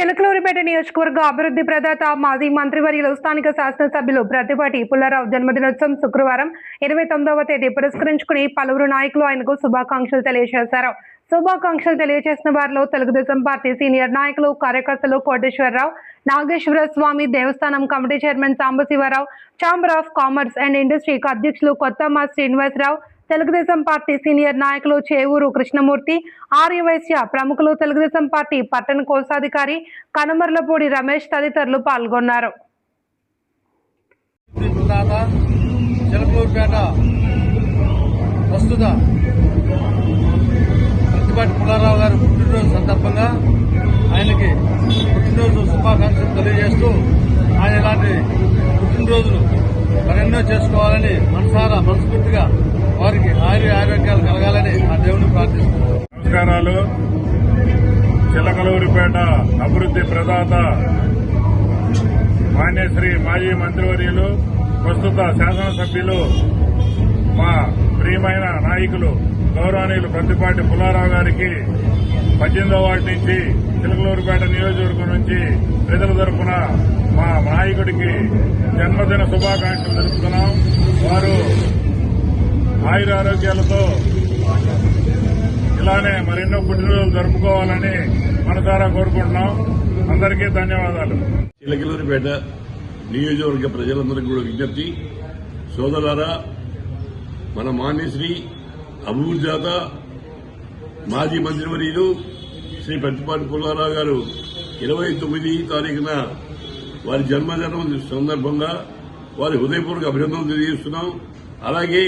చిలకలూరిపేట నియోజకవర్గ అభివృద్ధి ప్రదాత మాజీ మంత్రివర్యులు స్థానిక శాసనసభ్యులు ప్రతిపాటి పుల్లారావు జన్మదినోత్సవం శుక్రవారం 29వ తేదీ పురస్కరించుకుని పలువురు నాయకులు ఆయనకు శుభాకాంక్షలు తెలియజేశారు. శుభాకాంక్షలు తెలియజేసిన వారిలో తెలుగుదేశం పార్టీ సీనియర్ నాయకులు కార్యకర్తలు కోటేశ్వరరావు, నాగేశ్వర స్వామి దేవస్థానం committee chairman Sambasivarao, chamber of commerce and ఇండస్ట్రీకి అధ్యక్షులు కొత్తమ్మ శ్రీనివాసరావు, తెలుగుదేశం పార్టీ సీనియర్ నాయకులు చేవూరు కృష్ణమూర్తి, ఆర్యవైశ్య ప్రముఖులు, తెలుగుదేశం పార్టీ పట్టణ కోశాధికారి కనుమర్లపూడి రమేష్ తదితరులు పాల్గొన్నారు. ప్రతిపాటి పుల్లారావు గారు పుట్టినరోజు సందర్భంగా ఆయనకి పుట్టినరోజు శుభాకాంక్షలు తెలియజేస్తూ ఆయన ఇలాంటి పుట్టినరోజులు మరెన్నో చేసుకోవాలని మనస్ఫూర్తిగా వారికి ఆరోగ్యాలు కలగాలని ఆ దేవుని ప్రార్థిస్తున్నారు. నమస్కారాలు. చిలకలూరిపేట అభివృద్ధి ప్రదాత మాన్యశ్రీ మాజీ మంత్రివర్యులు ప్రస్తుత శాసనసభ్యులు మా ప్రియమైన నాయకులు గౌరవనీయులు ప్రతిపాటి పుల్లారావు గారికి 18వ వార్డు నుంచి చిలకలూరిపేట నియోజకవర్గం నుంచి ప్రజల తరఫున మా నాయకుడికి జన్మదిన శుభాకాంక్షలు తెలుపుతున్నాం. వారు ఆయురారోగ్యాలతో ఇలానే మరెన్నో పుట్టినరోజులు జరుపుకోవాలని మనసారా కోరుకుంటున్నాం. అందరికీ ధన్యవాదాలు. చిలకలూరిపేట నియోజకవర్గ ప్రజలందరికీ కూడా విజ్ఞప్తి, సోదరులారా, మన మాన్యశ్రీ అభివృద్ధిదాత మాజీ మంత్రివర్యులు శ్రీ ప్రతిపాటి పుల్లారావు గారు 29 తారీఖున వారి జన్మదినం సందర్భంగా వారి హృదయపూర్వక అభినందనలు తెలియజేస్తున్నాం. అలాగే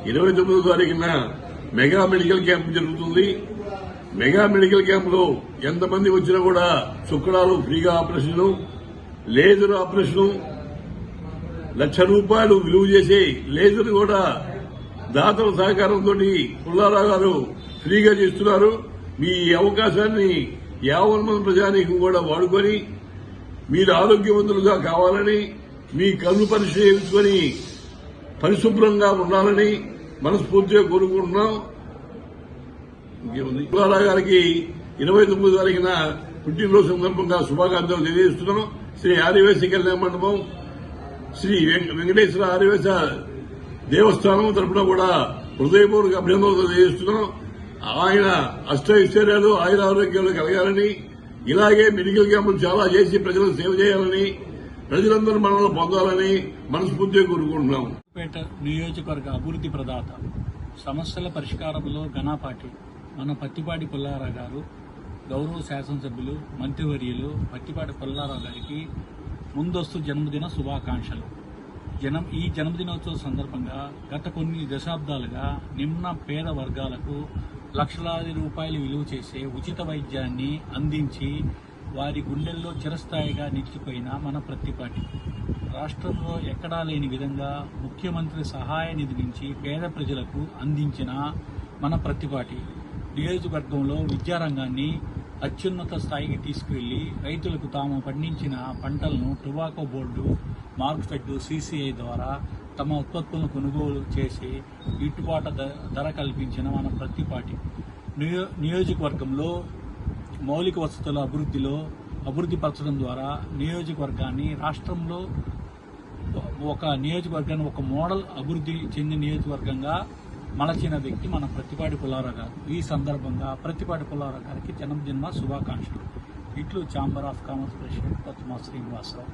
29వ తారీఖున మెగా మెడికల్ క్యాంప్ జరుగుతుంది. మెగా మెడికల్ క్యాంపులో ఎంతమంది వచ్చినా కూడా శుక్రాలు ఫ్రీగా ఆపరేషన్, లేజర్ ఆపరేషన్, ₹1,00,000 విలువ చేసే లేజర్ కూడా దాతల సహకారంతో పుల్లారావు గారు ఫ్రీగా చేస్తున్నారు. మీ అవకాశాన్ని 50 మంది ప్రజానీకం కూడా వాడుకొని మీరు ఆరోగ్యవంతులుగా కావాలని, మీ కళ్ళు పరీక్ష చేయించుకొని పరిశుభ్రంగా ఉండాలని మనస్ఫూర్తిగా కోరుకుంటున్నాం. పుల్లారావు గారికి 29వ తారీఖున పుట్టినరోజు సందర్భంగా శుభాకాంక్షలు తెలియజేస్తున్నాం. శ్రీ ఆర్యవేశ కళ్యాణ మండపం, శ్రీ వెంకటేశ్వర ఆర్యవేశ దేవస్థానం తరఫున కూడా హృదయపూర్వక అభినందనలు తెలియజేస్తున్నాం. ఆయన అష్టైశ్వర్యాలు ఆయురారోగ్యాలు కలగాలని, ఇలాగే మెడికల్ క్యాంపులు చాలా చేసి ప్రజలకు సేవ చేయాలని, ప్రజలందరూ మనల్ని పొందాలని మనస్ఫూర్తిగా కోరుకుంటున్నాం. పేట నియోజకవర్గ అభివృద్ధి ప్రదాత, సమస్యల పరిష్కారంలో ఘనాపాటి మన పత్తిపాటి పుల్లారావు గారు, గౌరవ శాసనసభ్యులు మంత్రివర్యులు పత్తిపాటి పుల్లారావు గారికి ముందస్తు జన్మదిన శుభాకాంక్షలు. ఈ జన్మదినోత్సవం సందర్భంగా గత కొన్ని దశాబ్దాలుగా నిమ్న పేద వర్గాలకు లక్షలాది రూపాయలు విలువ చేసే ఉచిత వైద్యాన్ని అందించి వారి గుండెల్లో చిరస్థాయిగా నిలిచిపోయిన మన ప్రతిపాటి, రాష్ట్రంలో ఎక్కడా లేని విధంగా ముఖ్యమంత్రి సహాయ నిధి నుంచి పేద ప్రజలకు అందించిన మన ప్రతిపాటి నియోజకవర్గంలో విద్యారంగాన్ని అత్యున్నత స్థాయికి తీసుకువెళ్లి రైతులకు తాము పండించిన పంటలను టొబాకో బోర్డు, మార్క్ఫెడ్, CCI ద్వారా తమ ఉత్పత్తులను కొనుగోలు చేసి గిట్టుబాటు ధర కల్పించిన మన ప్రతిపాటి నియోజకవర్గంలో మౌలిక వసతుల అభివృద్ధి పరచడం ద్వారా నియోజకవర్గాన్ని రాష్ట్రంలో ఒక మోడల్ అభివృద్ధి చెందిన నియోజకవర్గంగా మలచిన వ్యక్తి మన ప్రతిపాటి పుల్లారావు గారు. ఈ సందర్భంగా ప్రతిపాటి పుల్లారావు గారికి జన్మదిన శుభాకాంక్షలు. ఇట్లు chamber of commerce president Kothamma Srinivasarao.